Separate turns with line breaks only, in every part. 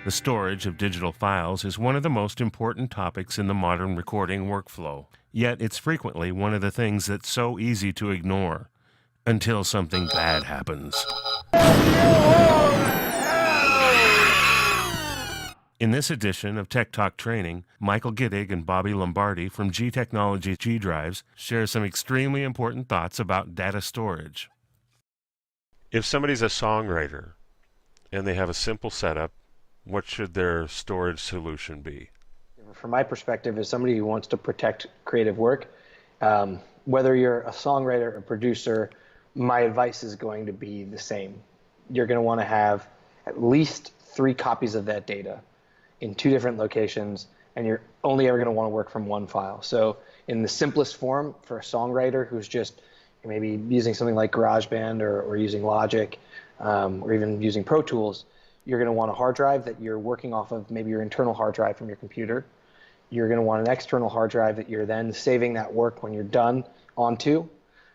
The storage of digital files is one of the most important topics in the modern recording workflow, yet it's frequently one of the things that's so easy to ignore until something bad happens. In this edition of Tech Talk Training, Michael Giddig and Bobby Lombardi from G Technology GDrives share some extremely important thoughts about data storage.
If somebody's a songwriter and they have a simple setup, what should their storage solution be?
From my perspective, as somebody who wants to protect creative work, whether you're a songwriter or producer, my advice is going to be the same. You're going to want to have at least 3 copies of that data in 2 different locations, and you're only ever going to want to work from one file. So in the simplest form for a songwriter who's just maybe using something like GarageBand or using Logic or even using Pro Tools, you're going to want a hard drive that you're working off of, maybe your internal hard drive from your computer. You're going to want an external hard drive that you're then saving that work when you're done onto.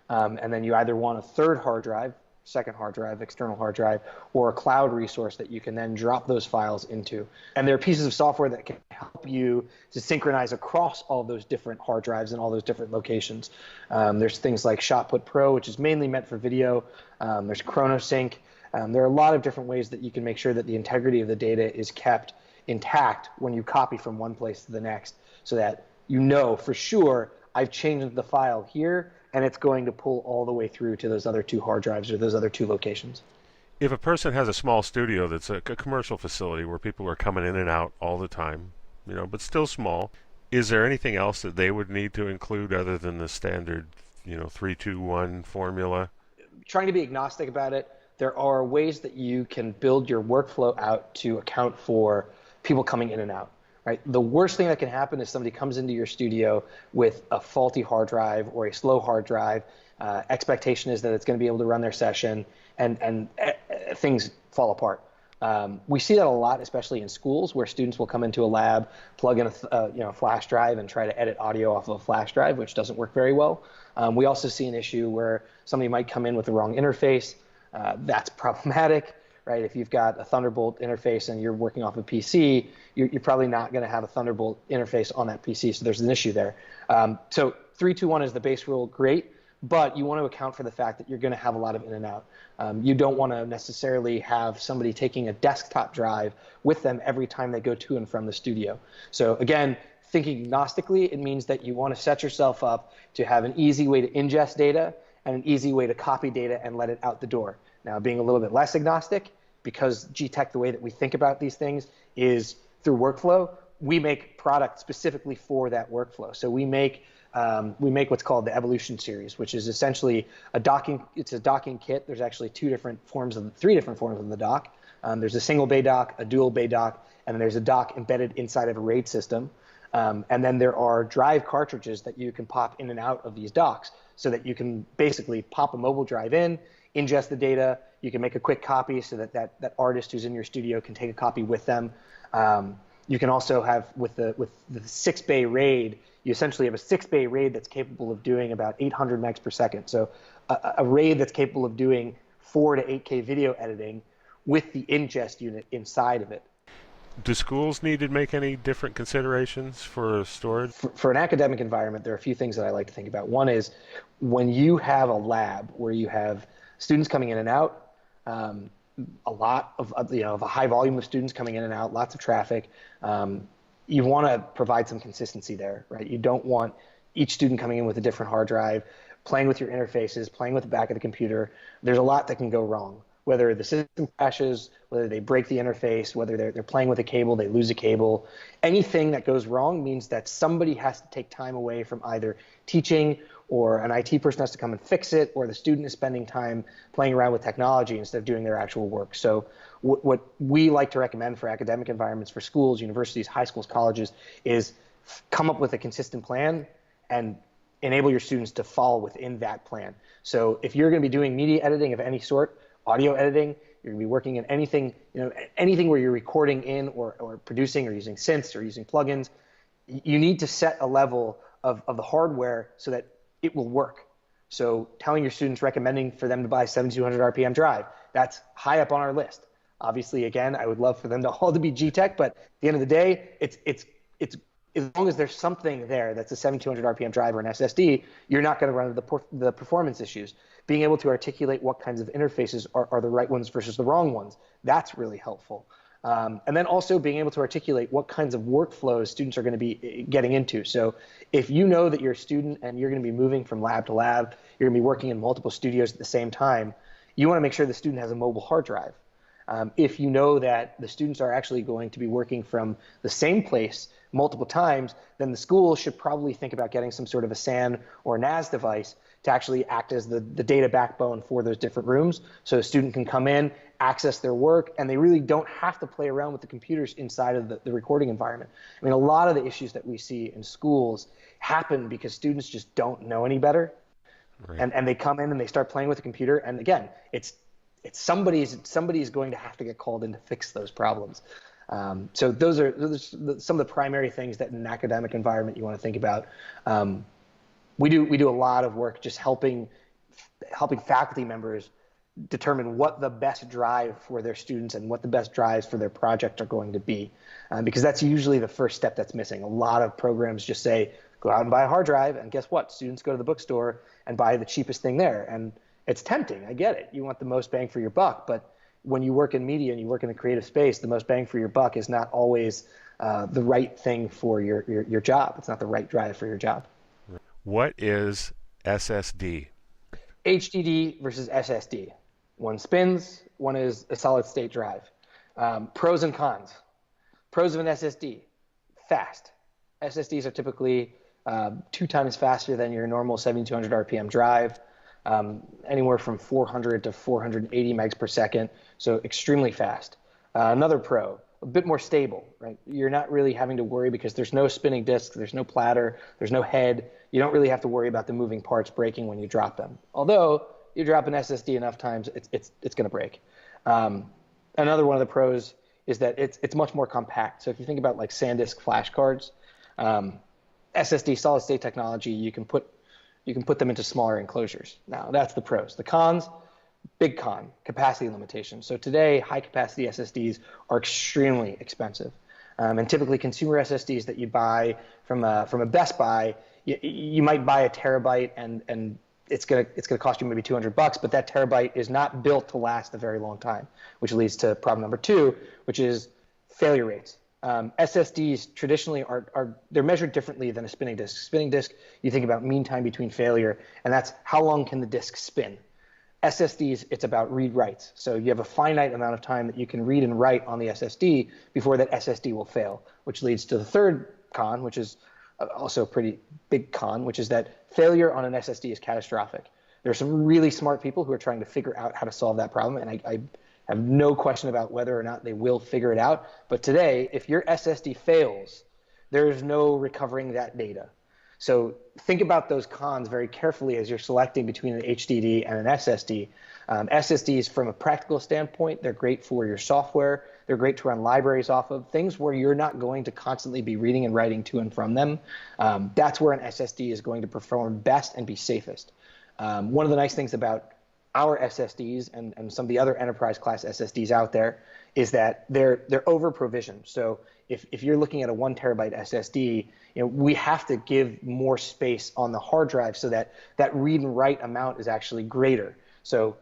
And then you either want a third hard drive, second hard drive, external hard drive, or a cloud resource that you can then drop those files into. And there are pieces of software that can help you to synchronize across all those different hard drives and all those different locations. There's things like ShotPut Pro, which is mainly meant for video. There's ChronoSync. There are a lot of different ways that you can make sure that the integrity of the data is kept intact when you copy from one place to the next, so that you know for sure I've changed the file here and it's going to pull all the way through to those other 2 hard drives or those other 2 locations.
If a person has a small studio that's a commercial facility where people are coming in and out all the time, but still small, is there anything else that they would need to include other than the standard, 3-2-1 formula?
Trying to be agnostic about it, there are ways that you can build your workflow out to account for people coming in and out. Right? The worst thing that can happen is somebody comes into your studio with a faulty hard drive or a slow hard drive. Expectation is that it's going to be able to run their session, and things fall apart. We see that a lot, especially in schools, where students will come into a lab, plug in a flash drive, and try to edit audio off of a flash drive, which doesn't work very well. We also see an issue where somebody might come in with the wrong interface. That's problematic. Right? If you've got a Thunderbolt interface and you're working off a PC, you're probably not going to have a Thunderbolt interface on that PC, so there's an issue there. So 3-2-1 is the base rule, great, but you want to account for the fact that you're going to have a lot of in and out. You don't want to necessarily have somebody taking a desktop drive with them every time they go to and from the studio. So again, thinking agnostically, it means that you want to set yourself up to have an easy way to ingest data and an easy way to copy data and let it out the door. Now, being a little bit less agnostic, because G-Tech, the way that we think about these things is through workflow, we make products specifically for that workflow. So we make what's called the Evolution series, which is essentially it's a docking kit. There's actually 3 different forms of the dock. There's a single bay dock, a dual bay dock, and there's a dock embedded inside of a RAID system. And then there are drive cartridges that you can pop in and out of these docks, so that you can basically pop a mobile drive in, ingest the data. You can make a quick copy so that artist who's in your studio can take a copy with them. You can also have, with the 6-bay RAID, you essentially have a 6-bay RAID that's capable of doing about 800 megs per second. So a RAID that's capable of doing 4 to 8K video editing with the ingest unit inside of it.
Do schools need to make any different considerations for storage?
For an academic environment, there are a few things that I like to think about. One is when you have a lab where you have students coming in and out, a lot of a high volume of students coming in and out, lots of traffic. You want to provide some consistency there, right? You don't want each student coming in with a different hard drive, playing with your interfaces, playing with the back of the computer. There's a lot that can go wrong. Whether the system crashes, whether they break the interface, whether they're playing with a cable, they lose a cable. Anything that goes wrong means that somebody has to take time away from either teaching, or an IT person has to come and fix it, or the student is spending time playing around with technology instead of doing their actual work. So what we like to recommend for academic environments, for schools, universities, high schools, colleges, is come up with a consistent plan and enable your students to fall within that plan. So if you're going to be doing media editing of any sort, audio editing, you're going to be working in anything, anything where you're recording in or producing or using synths or using plugins, you need to set a level of the hardware so that it will work. So telling your students, recommending for them to buy 7200 RPM drive, that's high up on our list. Obviously, again, I would love for them to all to be G-Tech, but at the end of the day, it's as long as there's something there that's a 7200 RPM drive or an SSD, you're not going to run into the performance issues. Being able to articulate what kinds of interfaces are the right ones versus the wrong ones, that's really helpful. And then also being able to articulate what kinds of workflows students are going to be getting into. So if you know that you're a student and you're going to be moving from lab to lab, you're going to be working in multiple studios at the same time, you want to make sure the student has a mobile hard drive. If you know that the students are actually going to be working from the same place multiple times, then the school should probably think about getting some sort of a SAN or NAS device to actually act as the data backbone for those different rooms, so a student can come in, access their work, and they really don't have to play around with the computers inside of the recording environment. I mean, a lot of the issues that we see in schools happen because students just don't know any better. Right. And they come in and they start playing with the computer, and again, it's somebody's going to have to get called in to fix those problems. So those are some of the primary things that in an academic environment you want to think about. We do a lot of work just helping faculty members determine what the best drive for their students and what the best drives for their project are going to be, because that's usually the first step that's missing. A lot of programs just say, go out and buy a hard drive, and guess what? Students go to the bookstore and buy the cheapest thing there. And it's tempting. I get it. You want the most bang for your buck, but when you work in media and you work in a creative space, the most bang for your buck is not always the right thing for your job. It's not the right drive for your job.
What is SSD?
HDD versus SSD. One spins, one is a solid state drive. Pros and cons. Pros of an SSD: fast. SSDs are typically 2 times faster than your normal 7200 RPM drive, anywhere from 400 to 480 megs per second, so extremely fast. Another pro: a bit more stable, right? You're not really having to worry because there's no spinning disc, there's no platter, there's no head. You don't really have to worry about the moving parts breaking when you drop them. Although you drop an SSD enough times, it's going to break. Another one of the pros is that it's much more compact. So if you think about like SanDisk flash cards, SSD solid state technology, you can put them into smaller enclosures. Now that's the pros. The cons: big con, capacity limitation. So today, high capacity SSDs are extremely expensive. And typically consumer SSDs that you buy from a Best Buy, you might buy a terabyte and it's gonna cost you maybe $200, but that terabyte is not built to last a very long time, which leads to problem number 2, which is failure rates. SSDs traditionally they're measured differently than a spinning disk. Spinning disk, you think about mean time between failure, and that's how long can the disk spin. SSDs, it's about read writes. So you have a finite amount of time that you can read and write on the SSD before that SSD will fail, which leads to the third con, which is also a pretty big con, which is that failure on an SSD is catastrophic. There are some really smart people who are trying to figure out how to solve that problem, and I have no question about whether or not they will figure it out. But today, if your SSD fails, there is no recovering that data. So think about those cons very carefully as you're selecting between an HDD and an SSD. SSDs, from a practical standpoint, they're great for your software. They're great to run libraries off of, things where you're not going to constantly be reading and writing to and from them. That's where an SSD is going to perform best and be safest. One of the nice things about our SSDs and some of the other enterprise class SSDs out there is that they're over provisioned. So if you're looking at a 1 terabyte SSD, we have to give more space on the hard drive so that read and write amount is actually greater. So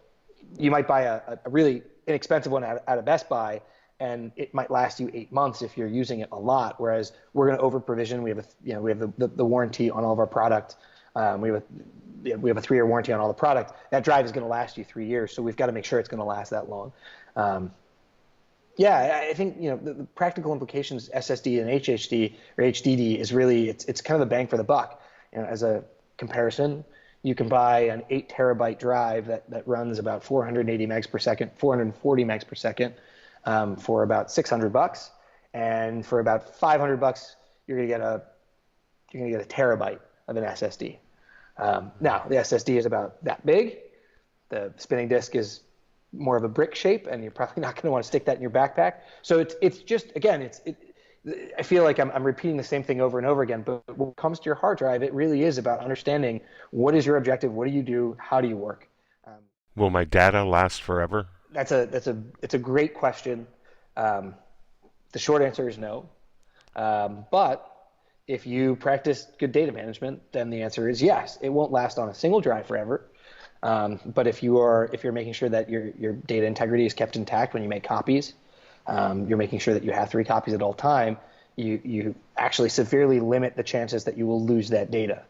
you might buy a really inexpensive one at a Best Buy, and it might last you 8 months if you're using it a lot. Whereas we're going to over provision. We have the warranty on all of our product. We have a 3-year warranty on all the product. That drive is going to last you 3 years, so we've got to make sure it's going to last that long. I think the practical implications SSD and HHD or HDD is really it's kind of the bang for the buck. As a comparison, you can buy an 8 terabyte drive that runs about 480 megs per second, 440 megs per second for about $600, and for about $500 you're going to get a terabyte of an SSD. Now the SSD is about that big. The spinning disk is more of a brick shape, and you're probably not going to want to stick that in your backpack. So it's just, again, I feel like I'm repeating the same thing over and over again, but when it comes to your hard drive, it really is about understanding what is your objective, what do you do, how do you work.
Will my data last forever?
It's a great question. The short answer is no. But if you practice good data management, then the answer is yes. It won't last on a single drive forever. But if you're making sure that your data integrity is kept intact when you make copies, you're making sure that you have 3 copies at all time, you actually severely limit the chances that you will lose that data.